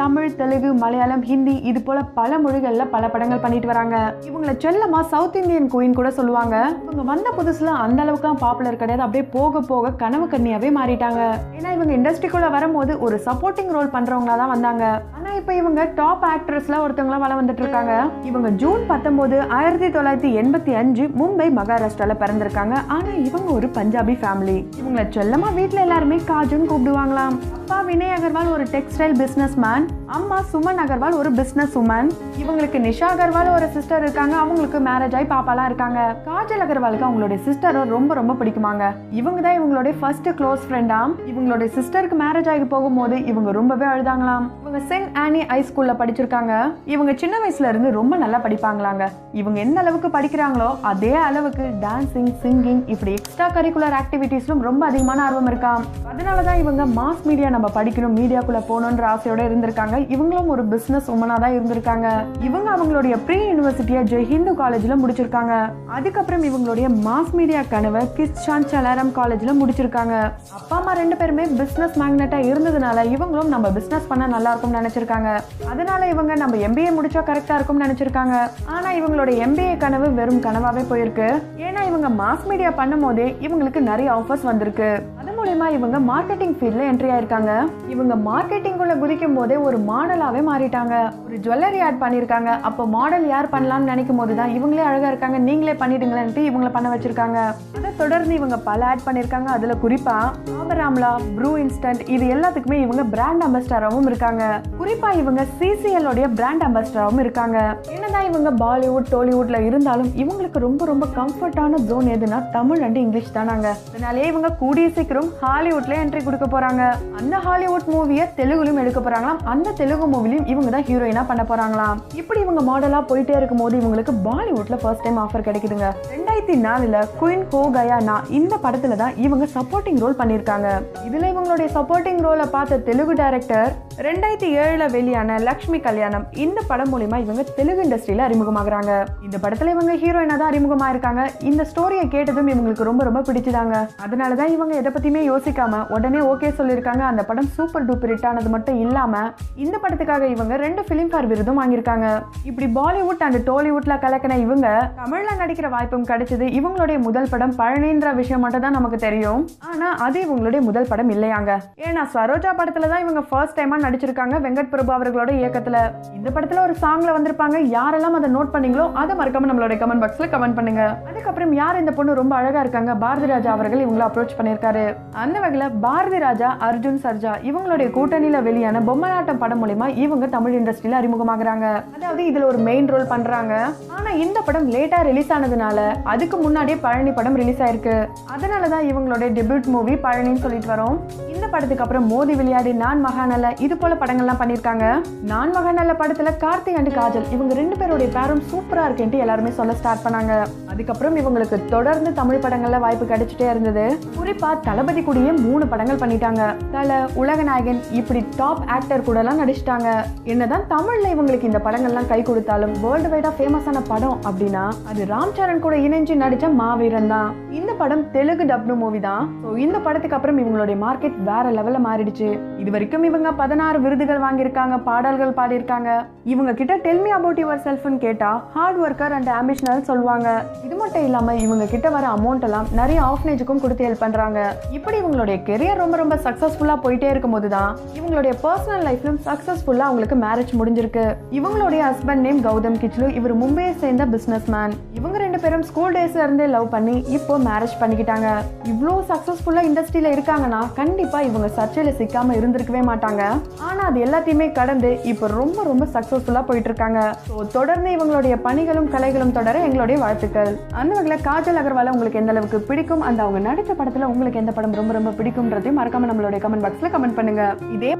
தமிழ், தெலுங்கு, மலையாளம், ஹிந்தி இது போல பல மொழிகள்ல பல படங்கள் பண்ணிட்டு வராங்க. இவங்கள செல்லமா சவுத் இந்தியன் குயின் கூட சொல்லுவாங்க. இவங்க வந்த புதுசுல அந்த அளவுக்கு பாப்புலர் கிடையாது. அப்படியே போக போக கனவு கன்னியாவே மாறிட்டாங்க. ஏன்னா இவங்க இண்டஸ்ட்ரிக்குள்ள வரும்போது ஒரு சப்போர்ட்டிங் ரோல் பண்றவங்களா தான் வந்தாங்க. ஆனா இப்ப இவங்க டாப் ஆக்ட்ரஸ்ல ஒருத்தவங்களா வள வந்துட்டு இருக்காங்க. இவங்க ஜூன் 19, 1985 மும்பை, மகாராஷ்டிரால பிறந்திருக்காங்க. ஆனா இவங்க ஒரு பஞ்சாபி ஃபேமிலி. இவங்கள செல்லமா வீட்டுல எல்லாருமே காஜுன்னு கூப்பிடுவாங்களாம். அப்பா வினய் அகர்வால் ஒரு டெக்ஸ்டைல் பிசினஸ் மேன், அம்மா சுமன் அகர்வால் ஒரு பிசினஸ் உமன். இவங்களுக்கு நிஷா அகர்வால் ஒரு சிஸ்டர் இருக்காங்க. அவங்களுக்கு மேரேஜ் ஆகி பாப்பாலாம் இருக்காங்க. காஜல் அகர்வாலுக்கு அவங்களுடைய சிஸ்டரும் ரொம்ப ரொம்ப பிடிக்குமாங்க. இவங்க தான் இவங்களுடைய ஃபர்ஸ்ட் க்ளோஸ் ஃப்ரெண்டாம். இவங்களுடைய சிஸ்டருக்கு மேரேஜ் ஆகி போகும்போது இவங்க ரொம்பவே அழுதாங்களாம். இவங்க சென்ட் ஆனி ஹை ஸ்கூல்ல படிச்சிருக்காங்க. இவங்க சின்ன வயசுல இருந்து ரொம்ப நல்லா படிப்பாங்களாங்க. இவங்க எந்த அளவுக்கு படிக்கிறாங்களோ அதே அளவுக்கு டான்சிங், சிங்கிங் இப்படி எக்ஸ்ட்ரா கரிக்குலர் ஆக்டிவிட்டிஸ்லும் ரொம்ப அதிகமான ஆர்வம் இருக்காம். அதனாலதான் இவங்க மாஸ் மீடியா நம்ம படிக்கணும், மீடியாக்குள்ள போகணுன்ற ஆசையோட இருந்திருக்காங்க. இவங்களும் ஒரு பிசினஸ் உமனா தான் இருந்திருக்காங்க. இவங்க அவங்களுடைய ப்ரீ யூனிவர்சிட்டியை ஜெய் ஹிந்து காலேஜ்ல முடிச்சிருக்காங்க. அதுக்கப்புறம் இவங்களுடைய மாஸ் மீடியா கனவை கிஸ்சான் சலாரம் காலேஜ்ல முடிச்சிருக்காங்க. அப்பா அம்மா ரெண்டு பேருமே பிசினஸ் மேக்னெட்டா இருந்ததுனால இவங்களும் நம்ம பிசினஸ் பண்ண நல்லா இருக்கும்னு நினைச்சிருக்காங்க. அதனால இவங்க நம்ம எம்பிஏ முடிச்சா கரெக்டா இருக்கும்னு நினைச்சிருக்காங்க. ஆனா இவங்களோட எம்பிஏ கனவு வெறும் கனவாவே போயிருக்கு. ஏன்னா இவங்க மாஸ் மீடியா பண்ணும் போதே இவங்களுக்கு நிறைய ஆஃபர்ஸ் வந்திருக்கு. அது மூலமா இவங்க மார்க்கெட்டிங் ஃபீல்ட்ல என்ட்ரி ஆயிருக்காங்க. இவங்க மார்க்கெட்டிங் குள்ள குதிக்கும் போதே ஒரு மாடலாவே மாறிட்டாங்க. ஒரு ஜுவல்லரி ஆட் பண்ணிருக்காங்க. அப்போ மாடல் யார் பண்ணலாம்னு நினைக்கும் போதுதான் இவங்களே அழகா இருக்காங்க, நீங்களே பண்ணிடுங்களேன்ட்டு இவங்களை பண்ண வச்சிருக்காங்க. அதை தொடர்ந்து இவங்க பல ஆட் பண்ணிருக்காங்க. அதுல குறிப்பா ஆபராம்லா, ப்ரூ இன்ஸ்டன்ட் இது எல்லாத்துக்குமே இவங்க பிராண்ட் அம்பாசிடராகவும் இருக்காங்க. குறிப்பா இவங்க சிசிஎல் உடைய பிராண்ட் அம்பாசிடராகவும் இருக்காங்க. என்னதான் இவங்க பாலிவுட், டோலிவுட்ல இருந்தாலும் இவங்களுக்கு ரொம்ப ரொம்ப கம்ஃபர்டான ஜோன் எதுனா தமிழ் அண்ட் இங்கிலீஷ் தானாங்க. அதனாலே இவங்க கூடிய சீக்கிரம் ஹாலிவுட்ல என்ட்ரி கொடுக்க போறாங்க. அந்த ஹாலிவுட் மூவியை தெலுங்குலயும் எடுக்க போறாங்களாம். அந்த தெலுங்கு மூவிலையும் இவங்க தான் ஹீரோயினா பண்ண போறாங்களாம். இப்படி இவங்க மாடலா போயிட்டே இருக்கும் போது இவங்களுக்கு பாலிவுட்ல ஃபர்ஸ்ட் டைம் ஆஃபர் கிடைக்குதுங்க. 2004 குயின் ஹோ கயா நா இந்த படத்துல தான் இவங்க சப்போர்ட்டிங் ரோல் பண்ணிருக்காங்க. இதுல இவங்களுடைய சப்போர்ட்டிங் ரோலை பார்த்த தெலுங்கு டைரக்டர் 2007 வெளியான லக்ஷ்மி கல்யாணம் இந்த படம் மூலமா இவங்க தெலுங்கு இண்டஸ்ட்ரியில அறிமுகமாகறாங்க. இந்த படத்துல இவங்க ஹீரோயினா தான் அறிமுகமா இருக்காங்க. இந்த ஸ்டோரியை கேட்டதும் இவங்களுக்கு ரொம்ப ரொம்ப பிடிச்சதாங்க. அதனாலதான் இவங்க எதை பத்தியுமே யோசிக்காம உடனே ஓகே சொல்லிருக்காங்க. அந்த படம் சூப்பர் டூப்பர் ஹிட் ஆனது மட்டும் இல்லாம இந்த படத்துக்காக இவங்க 2 பிலிம்பேர் விருதும் வாங்கியிருக்காங்க. இப்படி பாலிவுட் அண்ட் டோலிவுட்ல கலக்கின இவங்க தமிழ்ல நடிக்கிற வாய்ப்பும் கிடைச்சது. இவங்களுடைய முதல் படம் பழனின்ற விஷயம் மட்டும் தான் நமக்கு தெரியும். ஆனா அது இவங்களுடைய முதல் படம் இல்லையாங்க. ஏன்னா சரோஜா படத்துல தான் இவங்க ஃபர்ஸ்ட் டைமா நடிச்சிருக்காங்க, வெங்கட் பிரபு அவர்களோட இயக்கத்துல. இந்த படத்துல ஒரு சாங்ல வந்திருப்பாங்க. யாரெல்லாம் அதை நோட் பண்ணீங்களோ அதை மறக்காம நம்மளோட கமெண்ட் பாக்ஸ்ல கமெண்ட் பண்ணுங்க. அதுக்கப்புறம் யார் இந்த பொண்ணு ரொம்ப அழகா இருக்காங்க, பாரதி ராஜா அவர்கள் இவங்களை அப்ரோச் பண்ணிருக்காரு. அந்த வகையில பாரதி ராஜா, அர்ஜுன் சர்ஜா இவங்களுடைய கூட்டணியில வெளியான பொம்மலாட்டம் படம் மூலமா இவங்க தமிழ் இண்டஸ்ட்ரியில அறிமுகமாகறாங்க. அதாவது இதுல ஒரு மெயின் ரோல் பண்றாங்க. ஆனா இந்த படம் லேட்டா ரிலீஸ் ஆனதுனால அதுக்கு முன்னாடியே பழனி படம் ரிலீஸ் ஆயிருக்கு. அதனாலதான் இவங்களுடைய டெபியூட் மூவி பழனின்னு சொல்லிட்டு வரோம். இந்த படத்துக்கு அப்புறம் மோதி விளையாடி, நான் மகாநல்ல இது போல படங்கள்லாம் பண்ணிருக்காங்க. நான் மகாநல்ல படத்துல கார்த்திக் அண்ட் காஜல் இவங்க 2 பேருடைய பேரும் சூப்பரா இருக்குன்னு எல்லாருமே சொல்ல ஸ்டார்ட் பண்ணாங்க. அதுக்கப்புறம் இவங்களுக்கு தொடர்ந்து தமிழ் படங்கள்ல வாய்ப்பு கிடைச்சிட்டே இருந்தது. குறிப்பா தளபதி கூடயே 3 படங்கள் பண்ணிட்டாங்க. தல, உலகநாயகன் இப்படி டாப் ஆக்டர் கூட எல்லாம் நடிச்சிட்டாங்க. என்னதான் தமிழ்ல இவங்களுக்கு இந்த படங்கள்லாம் கை கொடுத்தாலும் வேர்ல்டு வைடா ஃபேமஸான படம் அப்படின்னா அது ராம் சரண் கூட இணைஞ்சு நடிச்ச மாவீரன் தான். இந்த படம் தெலுங்கு டப்டு மூவி தான். இந்த படத்துக்கு அப்புறம் இவங்களுடைய மார்க்கெட் வேற லெவல்ல மாறிடுச்சு. இது வரைக்கும் இவங்க 16 விருதுகள் வாங்கியிருக்காங்க, பாடல்கள் பாடியிருக்காங்க. இவங்க கிட்ட டெல் மீ அபவுட் யுவர் செல்ஃப்னு கேட்டா ஹார்ட் ஒர்க்கர் அண்ட் ஆம்பிஷனல் சொல்லுவாங்க. இது மட்டும் இல்லாம இவங்க கிட்ட வர அமௌண்ட் எல்லாம் நிறைய ஆர்ஃபனேஜுக்கும் கொடுத்து ஹெல்ப் பண்றாங்க. இப்படி இவங்களுடைய கெரியர் ரொம்ப ரொம்ப சக்சஸ்ஃபுல்லா போயிட்டே இருக்கும் போதுதான் இவங்களுடைய பர்சனல் லைஃப்லயும் சக்சஸ்ஃபுல்லா அவங்களுக்கு மேரேஜ் முடிஞ்சிருக்கு. இவங்களுடைய ஹஸ்பண்ட் நேம் கௌதம் கிச்லு. இவர் மும்பையை சேர்ந்த பிசினஸ் மேன். இவங்க 2 பேரும் ஸ்கூல் டேஸ்ல இருந்தே லவ் பண்ணி இப்போ மேரேஜ் பண்ணிக்கிட்டாங்க. இவ்வளோ சக்சஸ்ஃபுல்லா இண்டஸ்ட்ரியில இருக்காங்கன்னா கண்டிப்பா இவங்க சர்ச்சையில சிக்காம இருந்திருக்கவே மாட்டாங்க. ஆனா அது எல்லாத்தையுமே கடந்து இப்போ ரொம்ப ரொம்ப சக்சஸ்ஃபுல்லா போயிட்டு இருக்காங்க. தொடர்ந்து இவங்களுடைய பணிகளும் கலைகளும் தொடர எங்களுடைய வாழ்த்துக்கள். அந்த வகையில காஜல் அகர்வால உங்களுக்கு எந்த அளவுக்கு பிடிக்கும், அந்த அவங்க நடித்த படத்துல உங்களுக்கு எந்த படம் ரொம்ப ரொம்ப பிடிக்கும்ன்றதையும் மறக்காம நம்மளுடைய கமெண்ட் பாக்ஸ்ல கமெண்ட் பண்ணுங்க. இதே